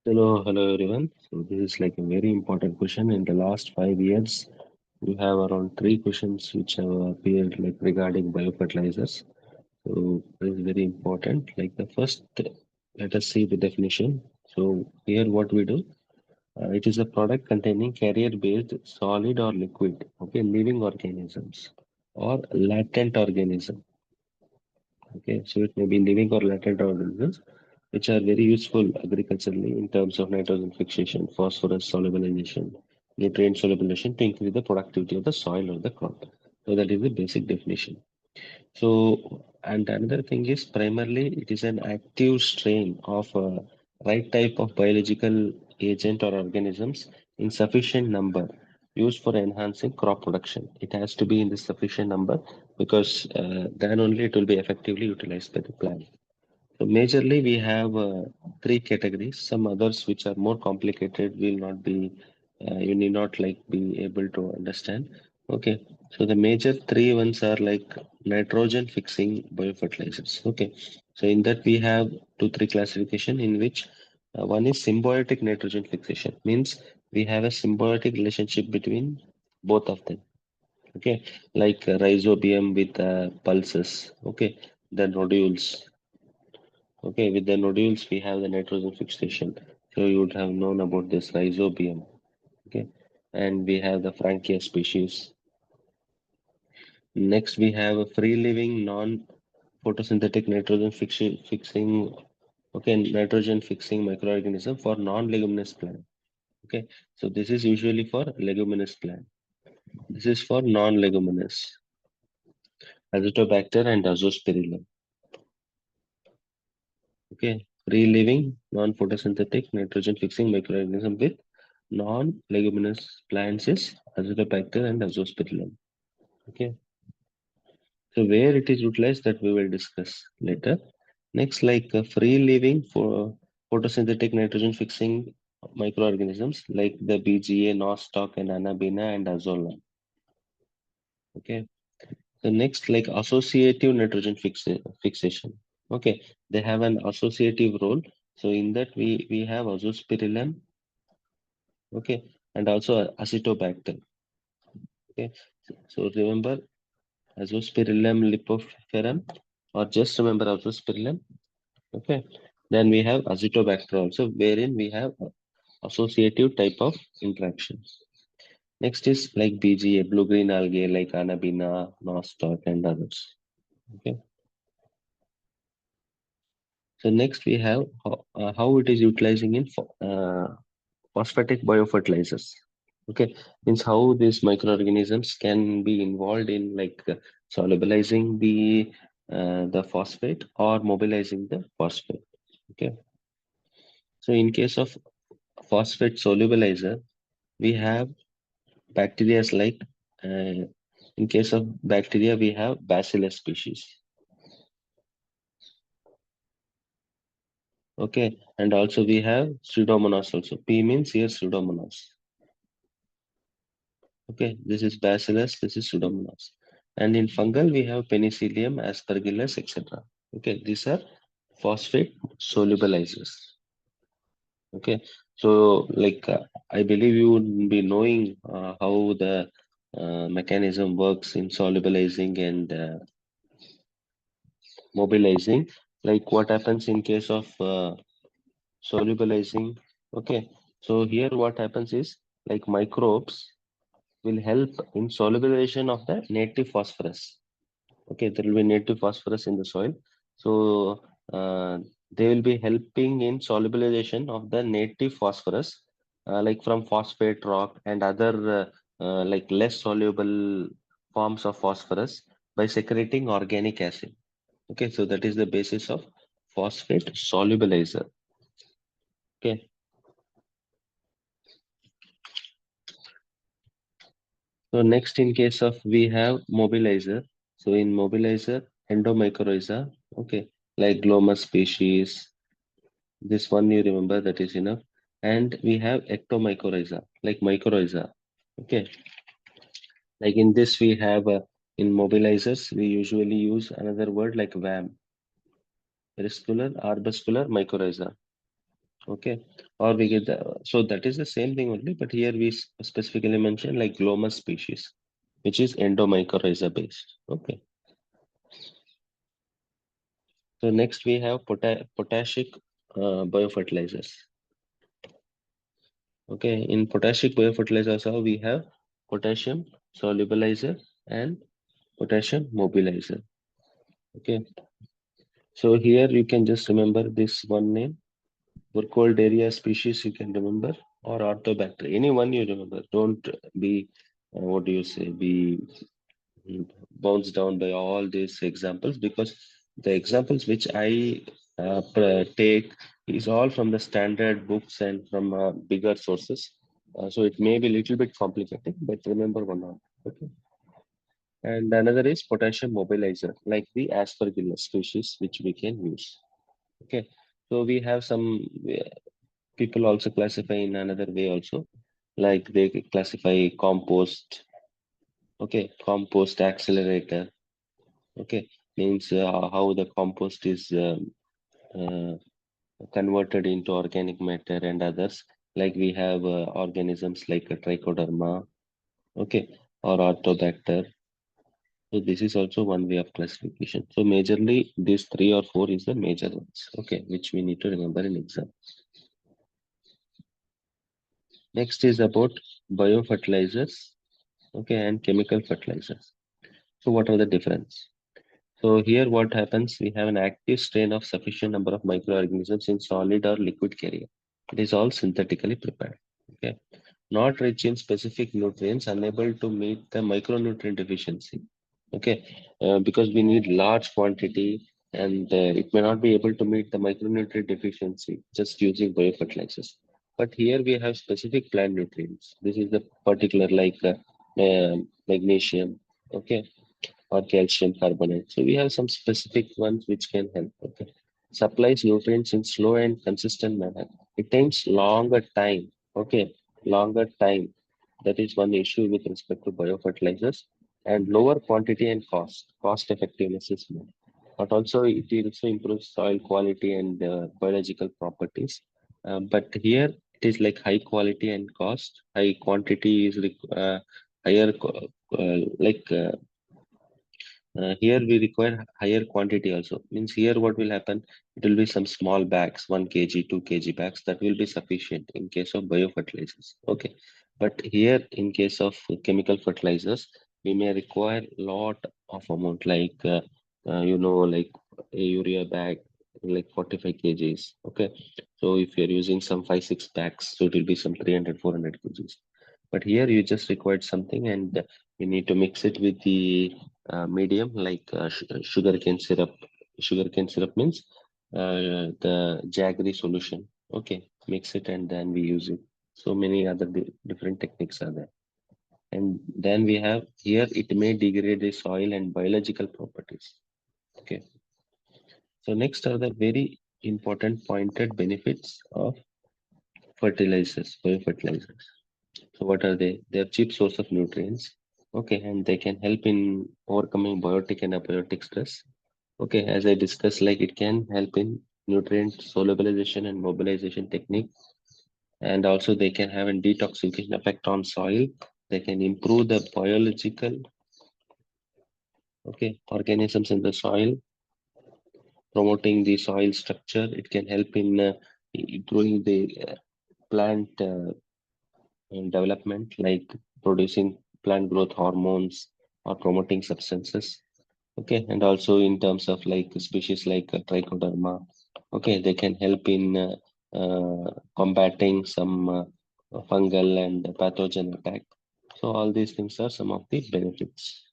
Hello everyone. So this is like a very important question. In the last 5 years, we have around three questions which have appeared like regarding biofertilizers. So this is very important. Like the first, let us see the definition. So here what we do, it is a product containing carrier-based solid or liquid, okay, living organisms or latent organism. Okay, so it may be living or latent organisms which are very useful agriculturally in terms of nitrogen fixation, phosphorus solubilization, nutrient solubilization to increase the productivity of the soil or the crop. So that is the basic definition. So, and another thing is primarily it is an active strain of right type of biological agent or organisms in sufficient number used for enhancing crop production. It has to be in the sufficient number because then only it will be effectively utilized by the plant. So majorly we have three categories. Some others which are more complicated will not be you need not like be able to understand. Okay. So the major three ones are like nitrogen fixing biofertilizers. Okay. So in that we have two, three classification in which one is symbiotic nitrogen fixation means we have a symbiotic relationship between both of them. Okay. Like rhizobium with pulses. Okay. The nodules. Okay, with the nodules, we have the nitrogen fixation. So you would have known about this rhizobium. Okay, and we have the Frankia species. Next, we have a free-living non-photosynthetic fixing. Okay, nitrogen fixing microorganism for non-leguminous plant. Okay, so this is usually for leguminous plant. This is for non-leguminous, Azotobacter and Azospirillum. Okay, free-living non-photosynthetic nitrogen fixing microorganism with non-leguminous plants is Azotobacter and Azospirillum. Okay, so where it is utilized that we will discuss later. Next, like free living for photosynthetic nitrogen fixing microorganisms like the BGA, nostoc, and Anabina and Azolla. Okay, so next, like associative fixation. Okay, they have an associative role. So in that we have Azospirillum. Okay, and also Acetobacter. Okay, so remember Azospirillum lipoferum, or just remember Azospirillum. Okay, then we have Acetobacter also, wherein we have associative type of interaction. Next is like BGA, blue-green algae like Anabina, nostoc, and others. Okay, so next we have how it is utilizing in phosphatic biofertilizers. Okay, means how these microorganisms can be involved in like solubilizing the phosphate or mobilizing the phosphate. Okay, so in case of phosphate solubilizer, we have bacteria like in case of bacteria we have Bacillus species. Okay, and also we have Pseudomonas also. P means here Pseudomonas. Okay, this is Bacillus, this is Pseudomonas. And in fungal, we have Penicillium, Aspergillus, etc. Okay, these are phosphate solubilizers. Okay, so like I believe you would be knowing how the mechanism works in solubilizing and mobilizing. Like what happens in case of solubilizing. Okay, so here what happens is like microbes will help in solubilization of the native phosphorus. Okay, there will be native phosphorus in the soil. So they will be helping in solubilization of the native phosphorus, like from phosphate rock and other like less soluble forms of phosphorus by secreting organic acid. Okay, so that is the basis of phosphate solubilizer. Okay, so next in case of we have mobilizer. So in mobilizer, endomycorrhiza, okay, like glomus species, this one you remember that is enough. And we have ectomycorrhiza, like mycorrhiza. Okay, like in this we have in mobilizers we usually use another word like VAM, vascular arbuscular mycorrhiza. Okay, or we get the, so that is the same thing only, but here we specifically mention like glomus species, which is endomycorrhiza based. Okay, so next we have potassic biofertilizers. Okay, in potassic biofertilizers, we have potassium solubilizer and potassium mobilizer. Okay, so here you can just remember this one name, Burkholderia species, you can remember, or Orthobacter. Any one you remember. Don't be, what do you say, be bounced down by all these examples, because the examples which I take is all from the standard books and from bigger sources. So it may be a little bit complicated, but remember one of. Okay. And another is potassium mobilizer, like the Aspergillus species, which we can use. Okay. So we have some people also classify in another way also, like they classify compost. Okay, compost accelerator. Okay, means how the compost is uh, converted into organic matter and others. Like we have organisms like a trichoderma, okay, or orthobacter. So this is also one way of classification. So majorly these three or four is the major ones, okay, which we need to remember in exam. Next is about biofertilizers, okay, and chemical fertilizers. So what are the difference? So here what happens, we have an active strain of sufficient number of microorganisms in solid or liquid carrier. It is all synthetically prepared. Okay. Not rich in specific nutrients, unable to meet the micronutrient deficiency. Okay. Because we need large quantity and it may not be able to meet the micronutrient deficiency just using biofertilizers. But here we have specific plant nutrients. This is the particular like magnesium. Okay, or calcium carbonate. So we have some specific ones which can help. Okay. Supplies nutrients in slow and consistent manner. It takes longer time. Okay. Longer time. That is one issue with respect to biofertilizers, and lower quantity and cost. Cost effectiveness is more. But also it also improves soil quality and biological properties. But here it is like high quality and cost. High quantity is higher, like here we require higher quantity also. Means here what will happen? It will be some small bags, 1 kg, 2 kg bags that will be sufficient in case of biofertilizers. Okay. But here in case of chemical fertilizers, we may require lot of amount like, like a urea bag, like 45 kgs. Okay. So if you're using some 5, 6 bags, so it will be some 300, 400 kgs. But here you just required something and you need to mix it with the medium like sugarcane syrup. Sugarcane syrup means the jaggery solution. Okay, mix it and then we use it. So many other different techniques are there. And then we have here it may degrade the soil and biological properties. Okay. So next are the very important pointed benefits of fertilizers, biofertilizers. So what are they? They are cheap source of nutrients. Okay, and they can help in overcoming biotic and abiotic stress. Okay, as I discussed, like it can help in nutrient solubilization and mobilization technique, and also they can have a detoxification effect on soil. They can improve the biological, okay, organisms in the soil, promoting the soil structure. It can help in improving the plant development, like producing plant growth hormones or promoting substances. Okay, and also in terms of like species like trichoderma, okay, they can help in combating some fungal and pathogen attack. So all these things are some of the benefits.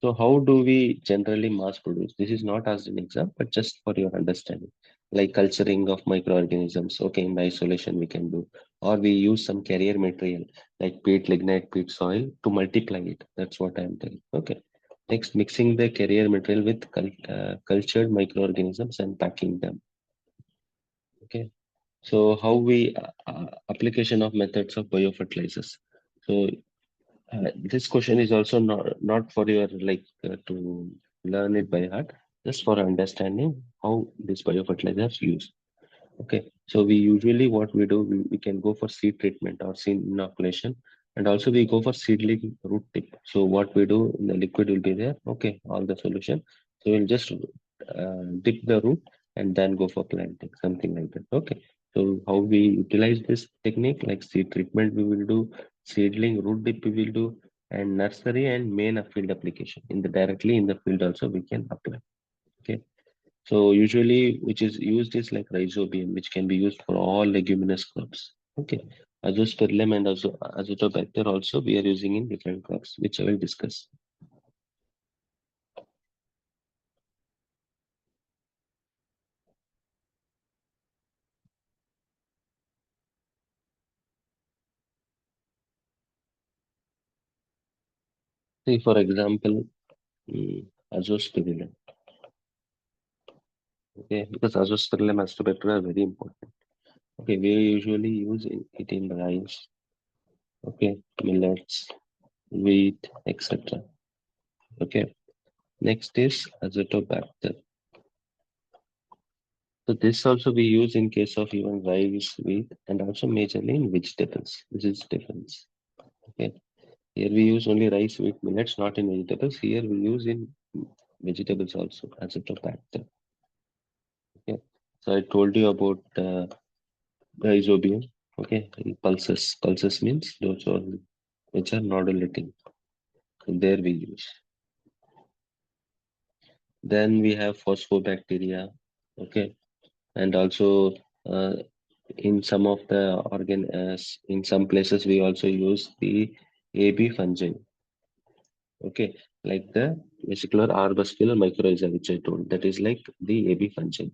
So how do we generally mass produce? This is not as an exam, but just for your understanding. Like culturing of microorganisms, okay, in isolation we can do. Or we use some carrier material like peat, lignite, peat soil to multiply it. That's what I'm telling. Okay. Next, mixing the carrier material with cultured microorganisms and packing them. Okay. So how we application of methods of biofertilizers. So this question is also not for your like to learn it by heart, just for understanding how this biofertilizer is used. Okay, so we usually what we do, we can go for seed treatment or seed inoculation, and also we go for seedling root tip. So what we do, the liquid will be there. Okay, all the solution. So we'll just dip the root and then go for planting, something like that. Okay. So how we utilize this technique, like seed treatment, we will do seedling root dip, we will do, and nursery and main field application in the directly in the field also we can apply. Okay. So usually, which is used is like rhizobium, which can be used for all leguminous crops. Okay. Azospirillum and also azotobacter also we are using in different crops, which I will discuss. See, for example, azospirillum. Okay, because azospirillum azotobacter are very important. Okay, we usually use it in rice. Okay, millets, wheat, etc. Okay. Next is azotobacter. So this also we use in case of even rice, wheat, and also majorly in vegetables. This is difference. Okay. Here we use only rice, wheat, millets, not in vegetables. Here we use in vegetables also as a tobacco. Okay. So I told you about rhizobium. Okay. And pulses. Pulses means those are which are nodulating. So there we use. Then we have phosphobacteria. Okay. And also in some of the in some places we also use the AB fungi. Okay, like the vesicular arbuscular mycorrhiza, which I told, that is like the AB fungi,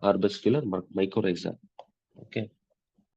arbuscular mycorrhiza. Okay,